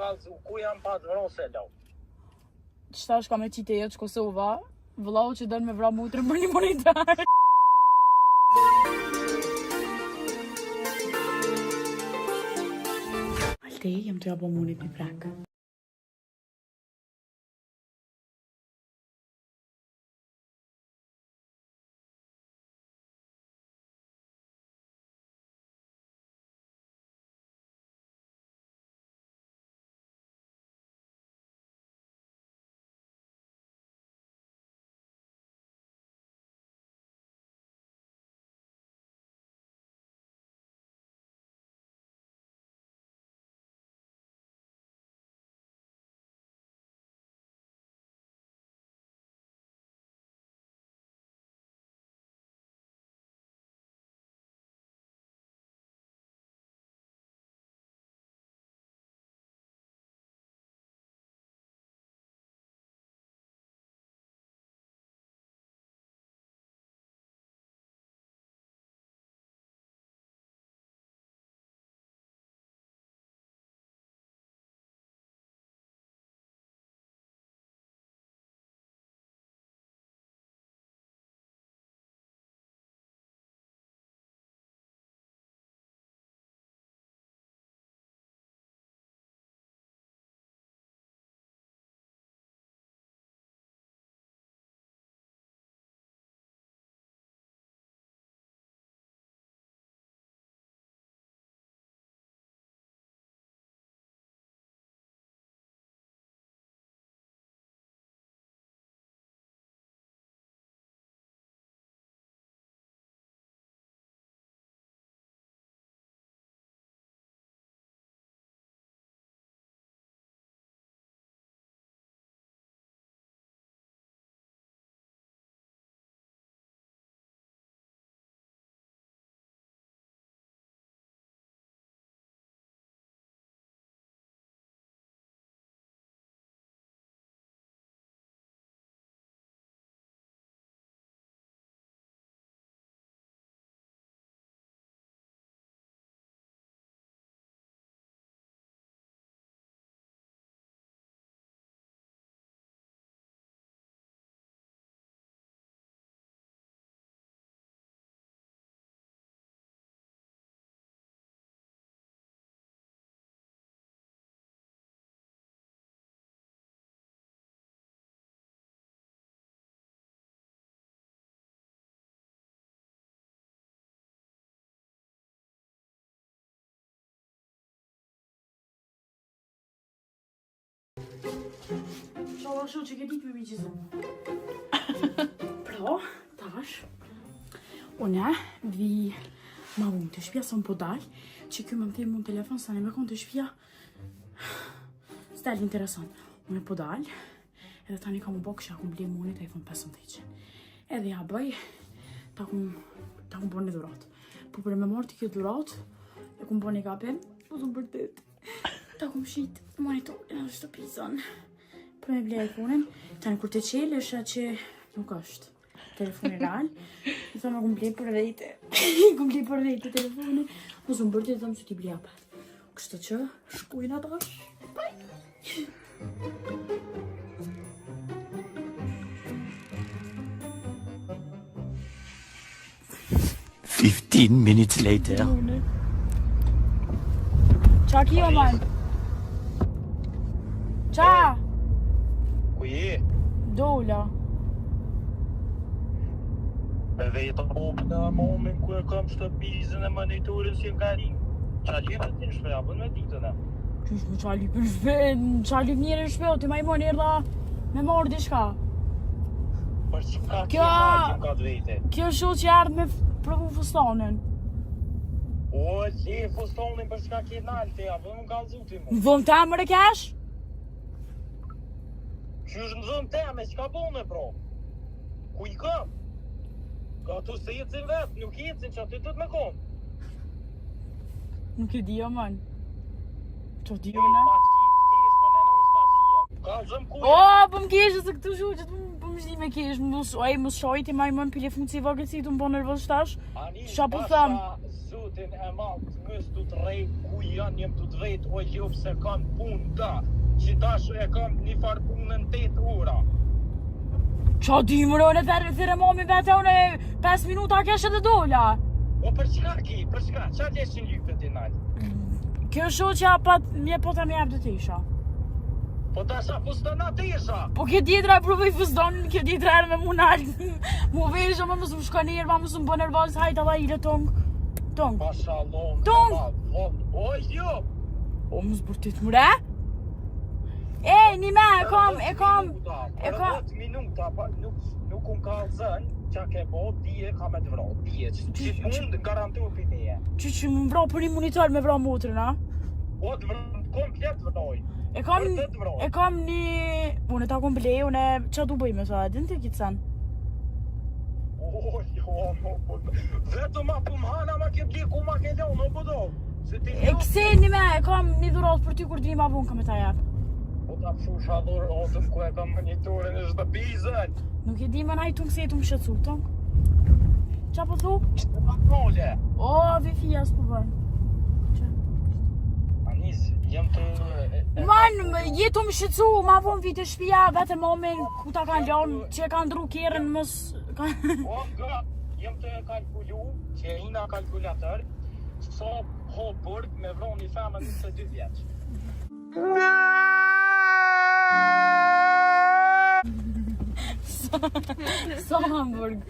kallëzu, ku jam pa të vrose lau? Qëta është ka me qite jetë që Kosova, vëllau që dënë me vra mutrën për një monetar. Alte, jem të jabo munit një plak. Inshallah shoh që ke ditë me miqësu. Pra, tash, une vi ma unë të shpia sa më po dal, që kjo më më thirë mund telefon sa ne me konë të shpia. S'dal interesant. Une po dal, edhe tani ka më bo kësha ku blej monit iPhone 15. Edhe ja bëj, ta ku bërë një dhurat. Po për me marrë të kjo dhurat, e ku më bërë një gabim, po zë më bërdet. Ta ku më shit monitorin edhe shtëpizën. Për me blej iPhone-in, tani kur të qelë është që nuk është telefoni real. I thoma ku më blej për vejte. Ku më blej për vejte telefonin. Po zë më bërdet dhe thëmë që t'i blej apet. Kështë që shkujnë atash. Bye! 15 minutes later. Qa kjo man? Qa? Ku je? Dola. Edhe i të popë në momen ku e kam shtëpizën e monitorin si nga rinjë. Qa lypë ti në shpe, abën me ditën e? Qysh më qa lypë në shpe, qa lypë njëre në shpe, o ti ma i moni erda me morë diçka. Për që ka Kjo- kim ka të vete? Kjo shoh që ardhë me provu fustonin. O, le fustonin për çka ke nalte, abën më ka zuti mu. Në dhëmë ta më kesh? Qysh në dhëmë teme, qka bone, bro? Ku i kam? Ka tu se jetësin vetë, nuk jetësin që aty të të me kom. Nuk e di o man. Qo di Jo, o na? kesh, për në non stasia. Ka zëm ku O, po më keshë se këtu shu që po më shdi me kesh. Ej, më shojti ma i mën pile funkci vogët si të më po nervoz shtash. Qa po thëm? Zotin e madh, mës tu të rejt ku janë, jem tu të rejt o jo pse kanë punë da, që tash e kam një farë punën 8 ora. Qa di më në thire mami vete unë 5 minuta kesh edhe dola. O për çka ki, për çka, qa leshin lypët i nalë? Kjo shoqja pat mje po të mjep dhe të isha. Po ta sa fustana të isha. Po kjo djetra e provoj fuston, kjo djetra erë me mu nalë. Mu veshë, më mësë më shka njerë, më mësë më bë nervoz, hajt alla ile tong. Tong. Mashallah. Tong. O jo. O mësë bërtit mëre? E, një me, e kam. 10 minuta, nuk unë ka zën, qa ke bo, dije ka me të vro, dije, që mund garantu për nije. Që më vro për një monitor me vro motrën, a? O të vro, komplet vroj. E kam një... Unë e ta kom ble, unë e qa du bëj me sa, din të kitë sen? O, jo, vetë ma pumhana ma ke bli ku ma ke lo, në budo. E kse një me, e kam një dhurat për ty kur di ma vun ka me ta jep. O ta pëshu shador, o të ku e kam monitorin e shtëpizën. Nuk e di me na i tung se i tung shëtsu, tung. Qa po thu? Qëtë patrole. O, vifia s'po bërë. Anis, jem të... Man, jetu më shqetsu, ma vonë vite shpia, vete momin, ku ta kanë ljonë, që e kanë dru kjerën mës... O, nga, jem të kalkulu, që e ina kalkulator, sa ho burg me vroni femën 22 vjeç. Sa Hamburg.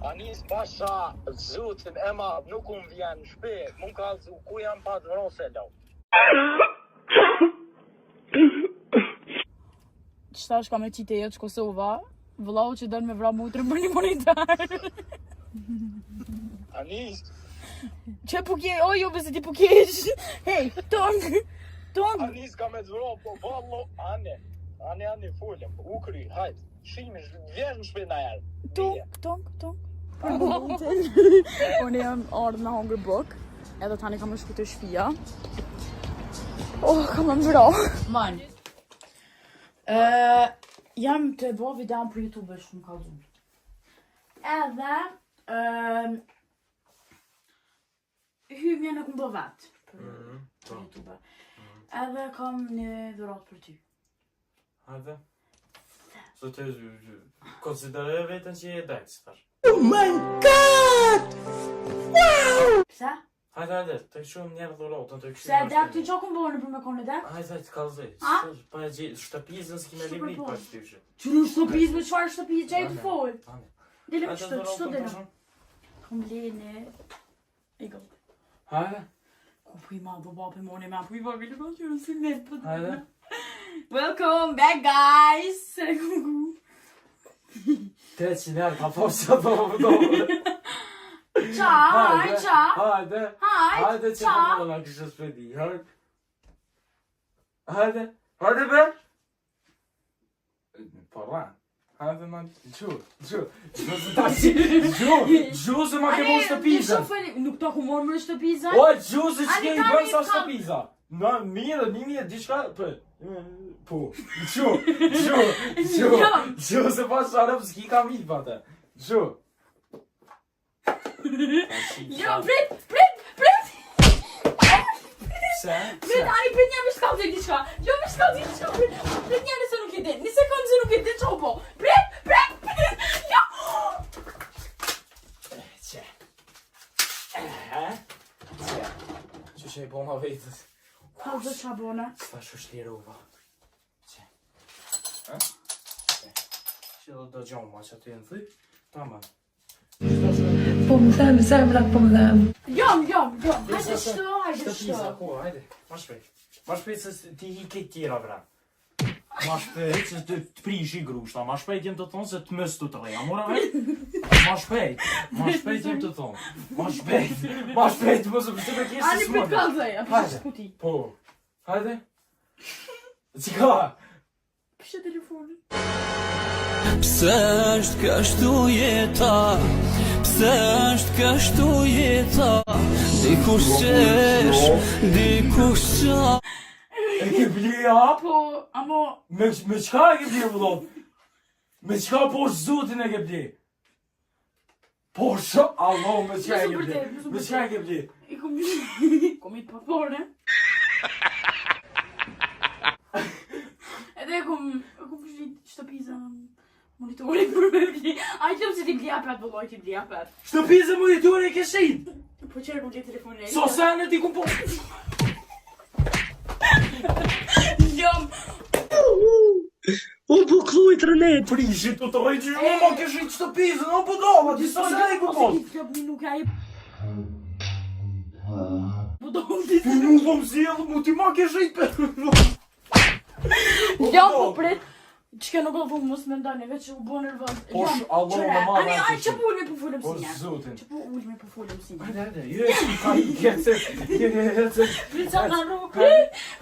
Anis pasha, zotin e madh, nuk unë vjen shpe, mun ka alzu, ku jam pa të vrose lau. Qëta është ka me qite jetë që Kosova, vëllau që dënë me vra mutrën për një monitor. Anis, Që pukje, o jo bëse ti pukjesh. Hej, tong. Anis ka me të vro, po vallo, ane, fullem, u kry, hajt, shimi, vjen shpe na jarë. Tong. Unë jam ardhë në hongër bëk, edhe tani kam shku të shpia. Kam më mbro. Man. Jam të bo videon për YouTube shumë kalzun. Edhe hymje në këmë bë vetë për YouTube. Edhe kam një dhurat për ty. Hajde. Så të konsideroj vetën që je dajtë, sëtar. Oh my god! Wow! Pse? Hajde, të shumë njerë dhurotën, të këshim... Se dek të qa këmë bërë në për me kone dek? Hajde, të kalzej. Pa e gjithë, shtëpizën s'kime libri pa që t'yshë. Që në shtëpiz, me qfarë shtëpiz, që e të folë? Dile më Hajde, qëto dhe në? dhurotën Kom le në... Egal. Hajde. Ku pu i ma do bape moni me pu i babi në që në si net për të. Hajde. Welcome back guys! Se ku ku. 300 njerë, ka posë që do. Qa, qa. Hajde. Hajde që ka më në kështë spedi. Hajde be. Porra. Hajde man, gju se ma ke bo shtëpizën. Nuk ta ku morë më shtëpizën? O, gju se që ke i bërë sa shtëpiza. Në mirë, një mirë, diçka, po, gju se pa sharëp s'ki ka mirë pate. Gju. Jo, prit! Se? Ani, prit një me shkallë diçka. Jo, me shkallë diçka. Prit një nëse nuk i din. Një sekundë se nuk i din që po. Prit! Jo! Që? Që që i po ma vetës? Ka dhe qa bona? Sta shështirova. Që? Që do gjonë ma që të jenë thy? Tama. Po më them, zemra po më them. Jom. Hajde shto. Shtëpiza, ko, hajde. Ma shpejt se ti i këtë tjera vra. Ma shpejt se të prish i grushta. Ma shpejt jem të thonë se të mës të reja. Mora hajde? Ma shpejt jem të thonë. Ma shpejt, më së përshtë për kjesë së Ani prit kalzeja, për shkuti. Po, hajde. Cika? Pështë telefonin. Pse është kështu jeta? Pse është kështu jeta? Dikush qesh, dikush qa. E ke blija? Po, amo... Me qka e ke blija, vëllon? Me qka po është zotin e ke blija? Po shë, Allah, me që e ke bli. Me që e ke bli. I kom i të papore. Edhe kom shit shtëpiza monitorin për me bli. A i qëmë si ti bli apet, vëlloj ti bli apet. Shtëpizë monitorin ke shit. Po qërë kom gjithë telefonin. So sene ti ku po. Jam. O po klujt Renet. Prishit të të rejtë që ma ke shit shtëpizën, o po dova, ti so sene ku po. Nuk e po do më ditë. Nuk po më zjedhë, mu ti ma ke shit për. Jam po prit. Çka nuk do mos më ndani, veç u bën nervoz. Po Allah më marrë. Ai çfarë ulmi po fulëm Po si ja. zotin. Çfarë ulmi po fulëm si. Hajde, jesh ka I kece. Pritsa na rrok.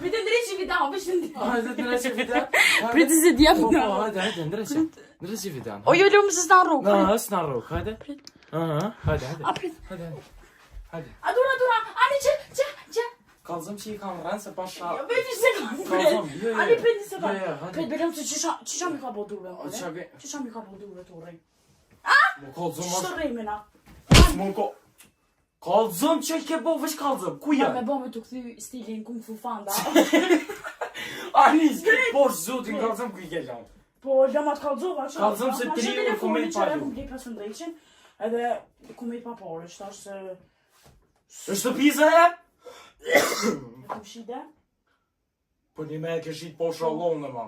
Vetë ndriçi vidam, veç ndi. Hajde, ndresi vidan. Pritë se dia Po, po. hajde, ndresi. Ndresi vidan. O jo lum se sta rrok. Na, s'na rrok, hajde. Aha, hajde. A prit. Hajde. Hajde. Adura. Ani çe. Kallëzëm që I kam rënë se pasha. Vetë se kam. Kallëzëm, Ani prit se kam. hajde. Prit belum se çisha mi ka bo durve. Çabe. Çisha mi ka bo durve torrë. Mo kallëzëm. Çto rremena. Mo ko. Kallëzëm që ke bo veç kallëzëm. Ku Me janë? bo me të kthy stilin kung fu fanda. Anis, po zotin kallëzëm ku I ke lanë. Po lamat kallzova çfarë? Kallzom se tri ku me çfarë palu. kum bli 500 edhe ku me papore, shtash se Është pizza e? kum shide. Po një me ke shit po shallon në ma.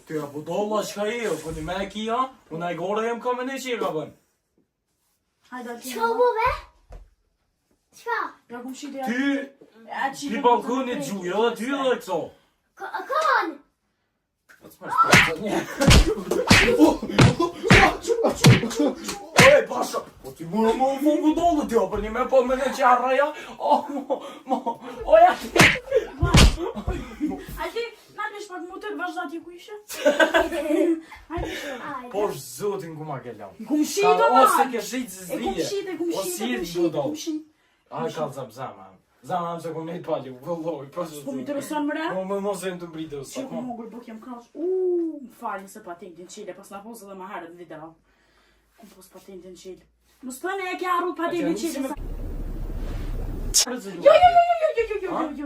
Ty a budolla qka I, po një me kia, unë a I gore jem ka me një që I ka bën. Hajde aty. Çka bove? Çka? Ja kum shide. Ty, ty balkonit gjuj, edhe ty edhe këso. Kon! Oj, pasha, po ti mura më u fungu dollë tjo, për një me po me në qarra ja. Oja. Aty, na desh pak motor vazhda ti ku ishe? Hajde. Po zotin ku ma ke lau. Kum shide ma. Ose ke shit E zë kum zdije. shide. Kum shide. Aj ka zama. Zama se ku me I pali, vëlloj, po Po mi intereson më re? Më mos e në të mbritë o Që sa. ku mogur buk jam krash. Më falni se patentin qile, pas na posë edhe më herët në video. Kum pos patentin qile. Mos pëne e ke arru patentin qile.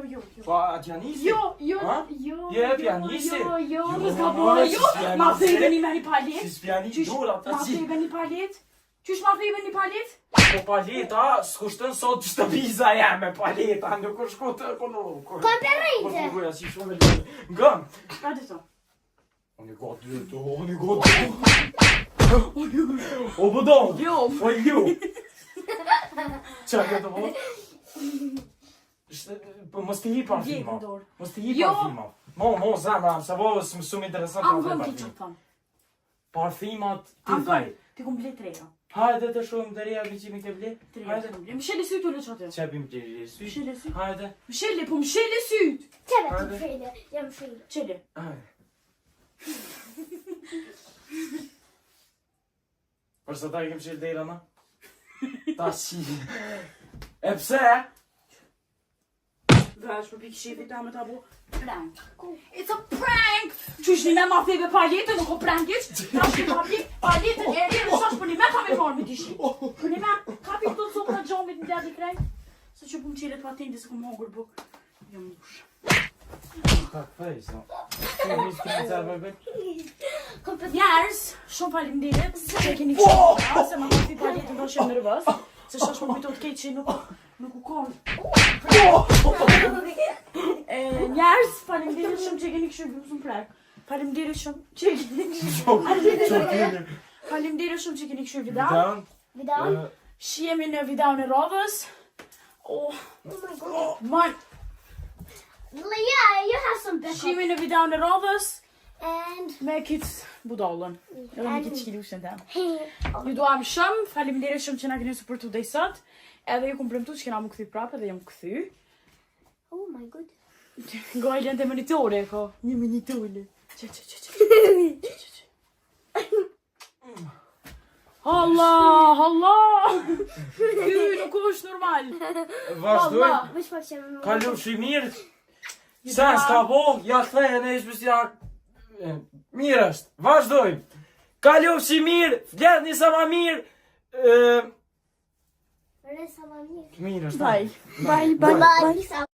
Jo. Po a t'janisi? Jo. Je pianisi? Mos ka bërë, jo. Ma thëjve një me një palet. Si s'pianisi Qysh, dur ma ata si. thëjve një palet. Qysh ma thëjve një palet? Po paleta, s'kushtën sot shtëpiza jeme paleta, nuk është shkotë ekonomë. Konferenze. Po shkuja si shumë e lënë. Ngëm. Ka të të? Unë I gotë dy, unë I gotë dy. O bëdon. Jo. O ju. Qa këtë po? Po mos t'i hi parfima. Vjekë dorë. Mos t'i hi Jo. parfima. Mo, zemra, se po shumë interesant Am ka vëm dhe ti që parfima. thëm. Parfimat ti Am thaj. vëm. Ti kum ble treja. Hajde të shumë dërja vëqimi ke ble. Treja Hajde. kum ble. Më sheli syt u le qatë. Qa bim të sy. Mshele syt. Hajde. Më sheli, po më sheli syt. Çfarë Hajde. ti fele? Jam fele. Qeli. Hajde. Përsa ta I kem qilë dera na? Ta si. E pse? Vesh për pikë shefi ta me ta bu prank. It's a prank! Qysh një me ma theve paljetën, nuk o prankit. Ta shki paljetën e rrë, shash për një me ka me marrë me dishi. Për një me kapi këto të sopra gjomit në djadi krejt. Se që pëm qilet patenti se kum hongur buk. Jo mush. Ka këpej, sa. Që një s'kemi cërë me bëjt? Njerës, shumë falimderit që e keni kështë, se ma kapi paljetën do shemë nervës. Se shash për kujtot kejt që nuk u konë. Njerës, falimderit shumë që e keni kështë bluzën prek. Falimderit shumë që e keni kështë. Falimderit shumë që keni kështë video. Vidal? Shihemi në videon e radhës. Oh my god. Man, Yeah, you have some backup. shihemi në videon e radhës And me kitë budallën. Edhe me kitë qilusën të. hey, Ju duam shumë, faleminderit shumë që na keni suportuar deri sot. Edhe ju kum premtuar që kena më kthy prapë dhe jam kthy. oh my god. Gojlen të monitore, ko. Një monitore. Që. Allah! Ky nuk është normal. Vazhdoj. Vesh pak që më. Kalu shi mirë. Sen s'ka po, ja thejë në ishpës ja... Mirë është, vazhdojmë. Kalu shi mirë, flerë një sa ma mirë. Resa ma mirë. Mirë është. Bye. Bye, bye, bye. Bye.